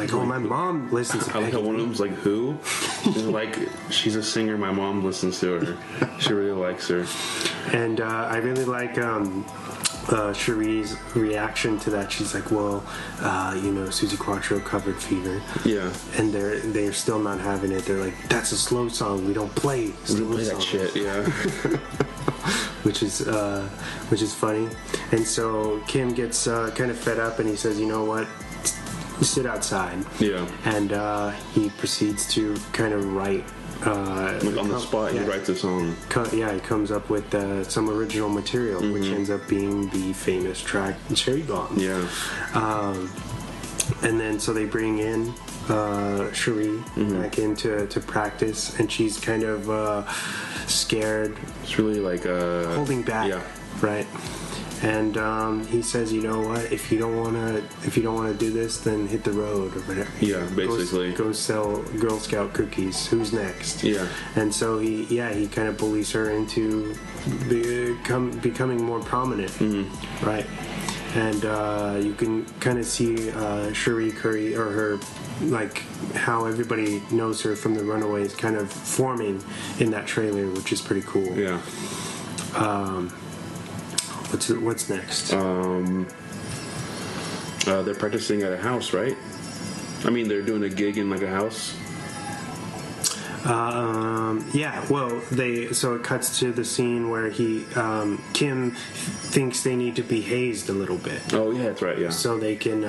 like, oh, my mom listens to I like how one of them's like, who? They're like, she's a singer. My mom listens to her. She really likes her. And I really like Cherie's reaction to that. She's like, well, Suzi Quatro covered Fever. Yeah. And they're still not having it. They're like, that's a slow song. We don't play that shit, yeah. which is funny. And so Kim gets kind of fed up, and he says, you know what? Sit outside. Yeah. And he proceeds to kind of write. Like on the spot, he writes a song. He comes up with some original material, which ends up being the famous track Cherry Bomb. Yeah. And then so they bring in Cherie back in to practice, and she's kind of scared. It's really like holding back. Yeah. Right. And he says, you know what? If you don't want to do this, then hit the road or whatever. Yeah, basically. Go sell Girl Scout cookies. Who's next? Yeah. And so he kind of bullies her into becoming more prominent, right? And you can kind of see Cherie Curry, or her, like how everybody knows her from the Runaways, kind of forming in that trailer, which is pretty cool. Yeah. What's next? They're practicing at a house, right? I mean, they're doing a gig in like a house. Yeah. Well, so it cuts to the scene where Kim thinks they need to be hazed a little bit. Oh yeah, that's right. Yeah. So they can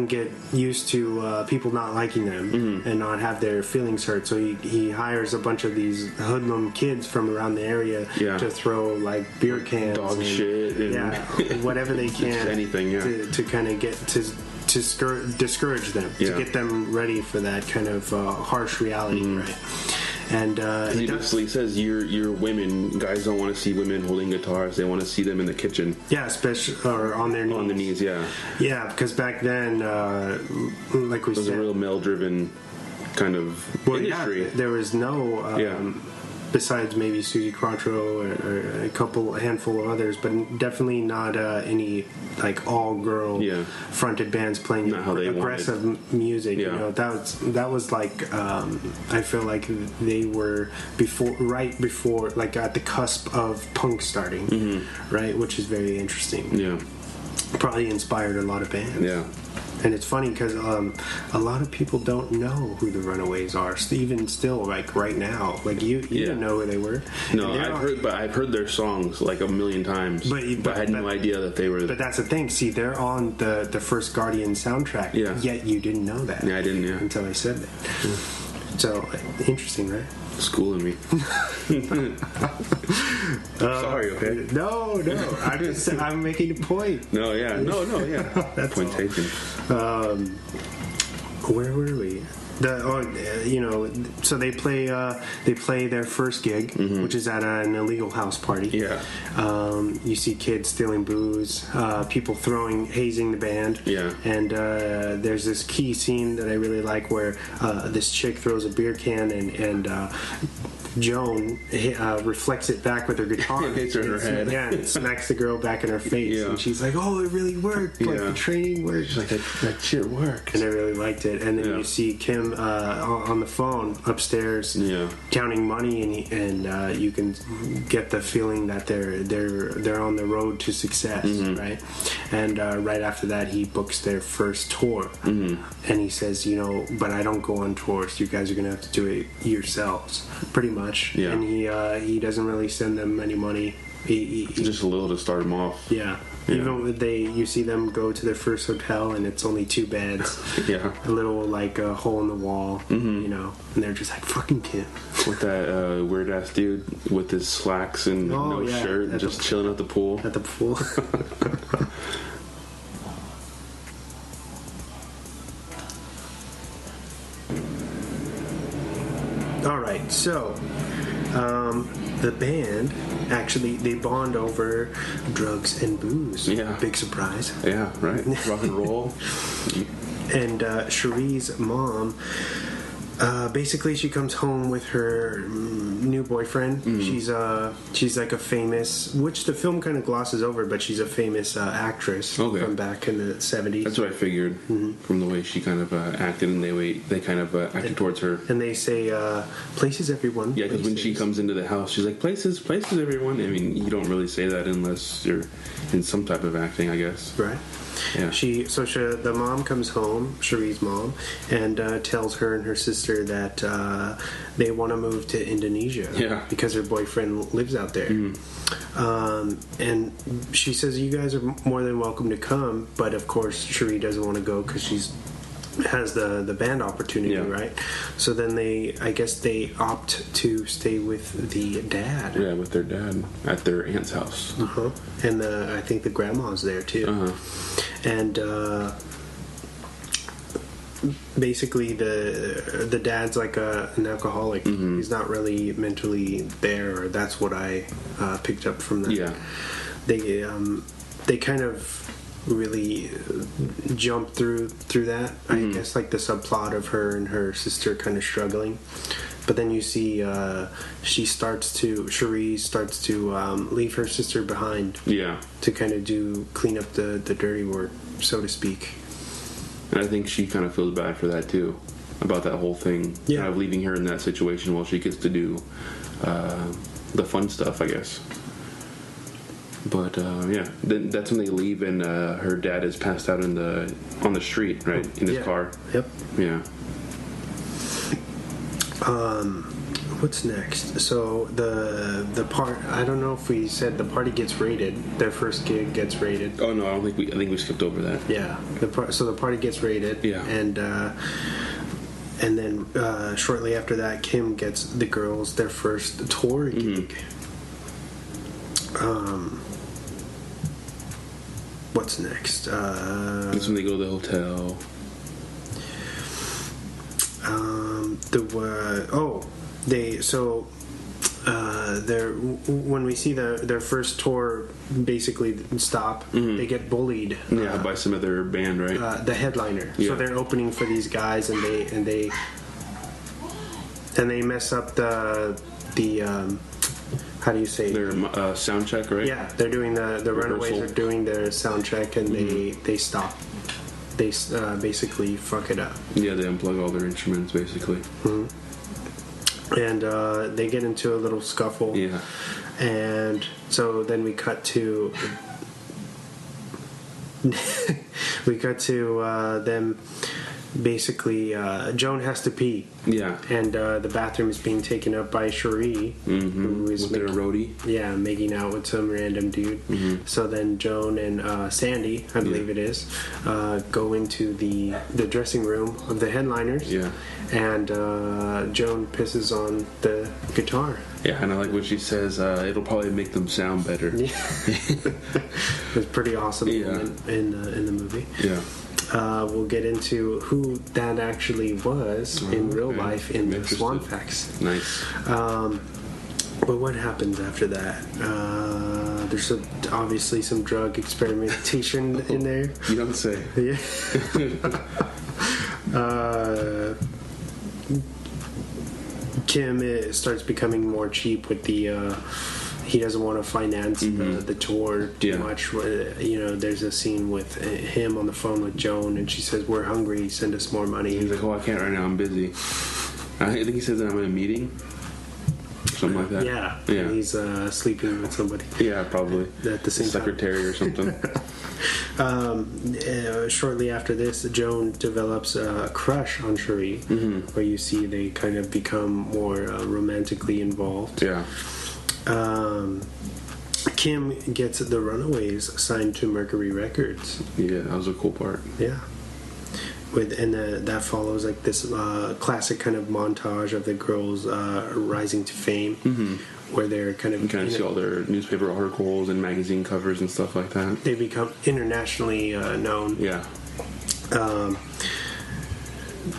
get used to people not liking them and not have their feelings hurt. So he hires a bunch of these hoodlum kids from around the area to throw like beer cans, dog shit, and whatever they can, anything, to kind of get to discourage them, to get them ready for that kind of harsh reality, right? And he basically says, "You're women. Guys don't want to see women holding guitars. They want to see them in the kitchen." Yeah, especially or on their knees. On the knees, yeah. Yeah, because back then, like we said, it was a real male-driven kind of industry. Yeah, there was no. Besides maybe Suzi Quatro or a handful of others, but definitely not any like all-girl fronted bands playing aggressive music. Yeah. You know, that was like I feel like they were right before, like at the cusp of punk starting, right? Which is very interesting. Yeah, probably inspired a lot of bands. Yeah. And it's funny because a lot of people don't know who the Runaways are, even still, like right now. Like you didn't know who they were. No, I've heard their songs like a million times, but I had no idea that they were. But that's the thing. See, they're on the first Guardian soundtrack. Yeah. Yet you didn't know that. Yeah, I didn't. Yeah. Until I said that. So interesting, right? Schooling me. Sorry, okay? No. I'm making a point. No, yeah. That's point taken. Where were we? So they play their first gig, which is at an illegal house party. Yeah. You see kids stealing booze, people hazing the band. Yeah. And there's this key scene that I really like where this chick throws a beer can and Joan reflects it back with her guitar. Hits her in her head. Yeah, and smacks the girl back in her face. Yeah. And she's like, oh, it really worked. Like, the training worked. She's like, that shit worked. And I really liked it. And then you see Kim on the phone upstairs counting money, and you can get the feeling that they're on the road to success, right? And right after that, he books their first tour. And he says, but I don't go on tours. You guys are going to have to do it yourselves, pretty much. Yeah. And he doesn't really send them any money. He just a little to start them off. Yeah. Even when you see them go to their first hotel and it's only 2 beds. Yeah. A little like a hole in the wall, and they're just like, fucking Kim. With that weird ass dude with his slacks and no shirt and just chilling at the pool. At the pool. All right, so the band actually they bond over drugs and booze. Yeah, big surprise. Yeah, right. Rock and roll. And Cherie's mom Basically, she comes home with her new boyfriend. She's like a famous, which the film kind of glosses over, but she's a famous actress from back in the 70s. That's what I figured from the way she kind of acted, and they kind of acted towards her. And they say, "Places, everyone." Yeah, because when she comes into the house, she's like, "Places, places, everyone." I mean, you don't really say that unless you're in some type of acting, I guess. Right. Yeah. The mom comes home, Cherie's mom, and tells her and her sister that they want to move to Indonesia because her boyfriend lives out there. And she says, "You guys are more than welcome to come," but of course Cherie doesn't want to go because has the band opportunity, right? So then I guess they opt to stay with the dad. Yeah, with their dad at their aunt's house. And I think the grandma's there too. And basically the dad's like an alcoholic. He's not really mentally there, or that's what I picked up from that. Yeah. They kind of really jump through that. I guess like the subplot of her and her sister kind of struggling, but then you see Cherie starts to leave her sister behind to kind of clean up the dirty work, so to speak. And I think she kind of feels bad for that too, about that whole thing, kind of leaving her in that situation while she gets to do the fun stuff, I guess. But then that's when they leave, and her dad is passed out on the street, right, in his car. Yep. Yeah. What's next? So the part, I don't know if we said the party gets raided. Their first gig gets raided. Oh no, I think we skipped over that. Yeah. So the party gets raided. Yeah. And then shortly after that, Kim gets the girls their first tour gig. What's next? That's when they go to the hotel. When we see their first tour basically stop, they get bullied. By some of their band, right? The headliner. Yeah. So they're opening for these guys, and they mess up the how do you say their sound check, right? Yeah, they're doing the Runaways are doing their sound check, and they stop. They basically fuck it up. Yeah, they unplug all their instruments, basically. And they get into a little scuffle. Yeah. And so then we cut to them. Basically, Joan has to pee. Yeah. And the bathroom is being taken up by Cherie, who is with their roadie. Yeah, making out with some random dude. So then Joan and Sandy, I believe it is, go into the dressing room of the headliners. Yeah. And Joan pisses on the guitar. Yeah, and I like what she says. It'll probably make them sound better. Yeah. It's pretty awesome moment in the movie. Yeah. We'll get into who that actually was in real life in the Swann facts. Nice. But what happens after that? There's obviously some drug experimentation in there. You don't say. Yeah. Kim starts becoming more cheap with the. He doesn't want to finance the tour too much. There's a scene with him on the phone with Joan, and she says, "We're hungry. Send us more money." He's like, "Oh, I can't right now. I'm busy." I think he says that I'm in a meeting, something like that. Yeah. And he's sleeping with somebody. Yeah, probably at the same secretary time. or something. Shortly after this, Joan develops a crush on Cherie, where you see they kind of become more romantically involved. Yeah. Kim gets the Runaways signed to Mercury Records. Yeah, that was a cool part. Yeah. That follows like this classic kind of montage of the girls rising to fame, where they're kind of... You kind of see all their newspaper articles and magazine covers and stuff like that. They become internationally known. Yeah.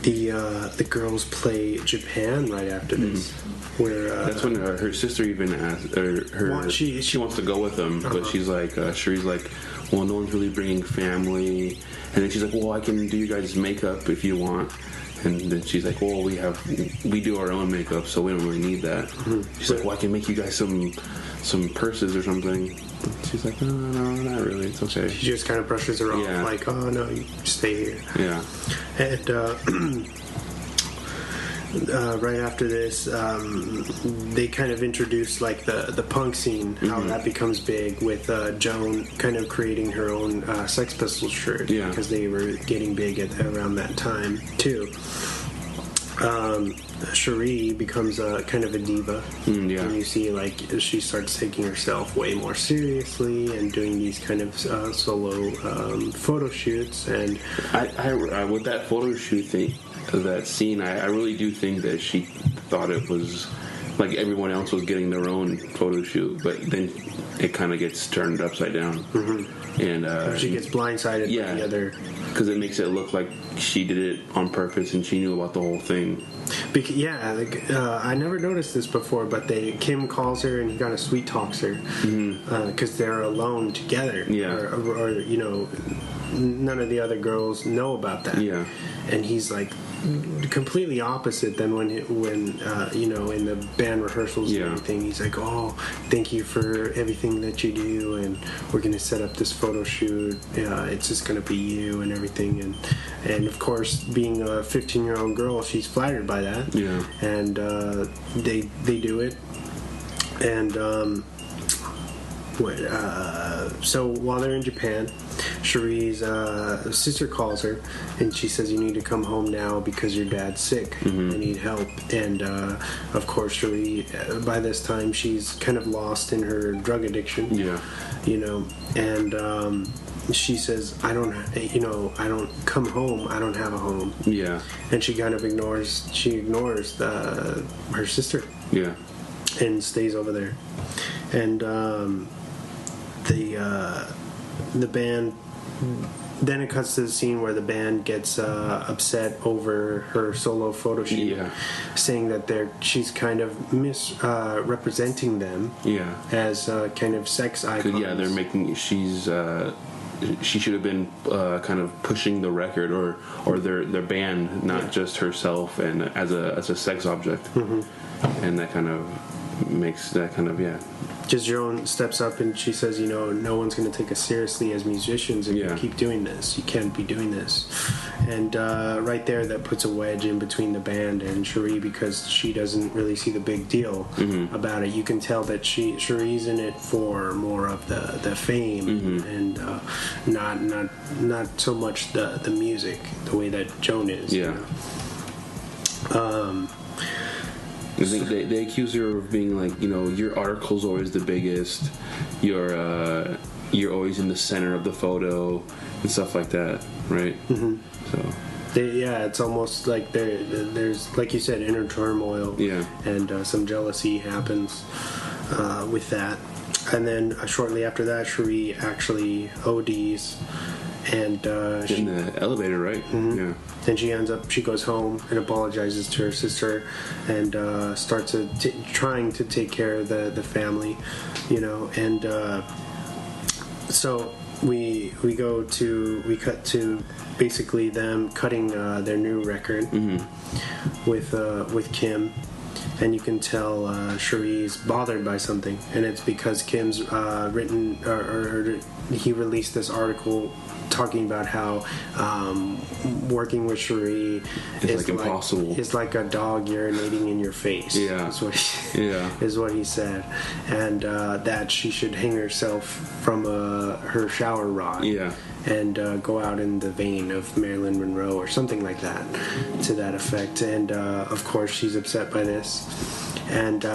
The girls play Japan right after this. Where that's when her sister even asked she wants to go with them, but she's like Cherie's like, well, no one's really bringing family, and then she's like, well, I can do you guys' makeup if you want, And then she's like, well, we do our own makeup, so we don't really need that. She's like, well, I can make you guys some purses or something. She's like, no, not really. It's okay. She just kind of brushes her off, like, oh, no, you stay here. Yeah. And right after this, they kind of introduce, like, the punk scene, how that becomes big, with Joan kind of creating her own Sex Pistols shirt, because they were getting big around that time, too. Cherie becomes kind of a diva, and you see, like, she starts taking herself way more seriously and doing these kind of solo photo shoots. And I with that photo shoot thing, that scene, I really do think that she thought it was like everyone else was getting their own photo shoot, but then it kind of gets turned upside down, and she gets blindsided by the other, because it makes it look like she did it on purpose and she knew about the whole thing. I never noticed this before, but Kim calls her and he kind of sweet talks her because they're alone together, or you know, none of the other girls know about that, and he's like completely opposite than when you know, in the band rehearsals and everything. He's like, oh, thank you for everything that you do, and we're gonna set up this photo shoot, it's just gonna be you and everything, and of course, being a 15-year-old girl, she's flattered by that, and they do it, and so while they're in Japan, Cherie's sister calls her and she says, you need to come home now because your dad's sick. I need help. And of course, Cherie, by this time, she's kind of lost in her drug addiction, you know, and she says, I don't come home, I don't have a home. And she kind of ignores her sister, and stays over there. And the band, then it cuts to the scene where the band gets upset over her solo photo shoot, saying that she's kind of misrepresenting them as kind of sex icons. They're making she should have been kind of pushing the record or their band, not just herself, and as a sex object, and that kind of makes that kind of Just Joan steps up and she says, you know, no one's going to take us seriously as musicians if you keep doing this. You can't be doing this. And right there, that puts a wedge in between the band and Cherie, because she doesn't really see the big deal about it. You can tell that Cherie's in it for more of the fame and not so much the music, the way that Joan is. You know? I think they accuse her of being like, you know, your article's always the biggest, you're always in the center of the photo and stuff like that, right? So it's almost like there's, like you said, inner turmoil, and some jealousy happens with that. And then shortly after that, Cherie actually ODs, and in the elevator, right? Then she goes home and apologizes to her sister, and starts trying to take care of the family, you know. And so we cut to basically them cutting their new record with Kim. And you can tell Cherie's bothered by something, and it's because Kim's written or he released this article talking about how working with Cherie is like impossible. It's like a dog urinating in your face. Is what he said, and that she should hang herself from her shower rod. And go out in the vein of Marilyn Monroe or something like that, to that effect. And of course, she's upset by this. And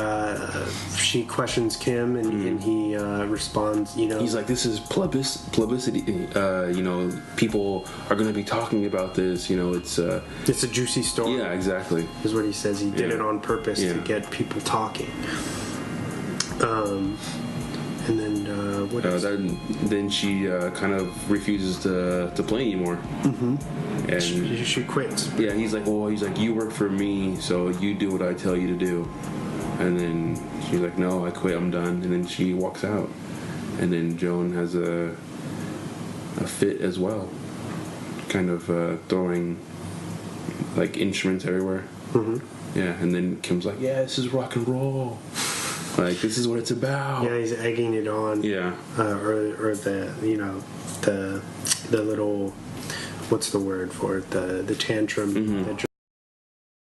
she questions Kim, and he responds, you know... He's like, this is publicity. You know, people are going to be talking about this. You know, it's a juicy story. Yeah, exactly. Is what he says. He did it on purpose to get people talking. And then what else? Then she kind of refuses to play anymore. And she quits. Yeah, he's like, you work for me, so you do what I tell you to do. And then she's like, no, I quit, I'm done. And then she walks out. And then Joan has a fit as well, kind of throwing like instruments everywhere. Yeah, and then Kim's like, yeah, this is rock and roll. Like, this is what it's about. Yeah, he's egging it on. Yeah. Or the, you know, the little, what's the word for it? The tantrum.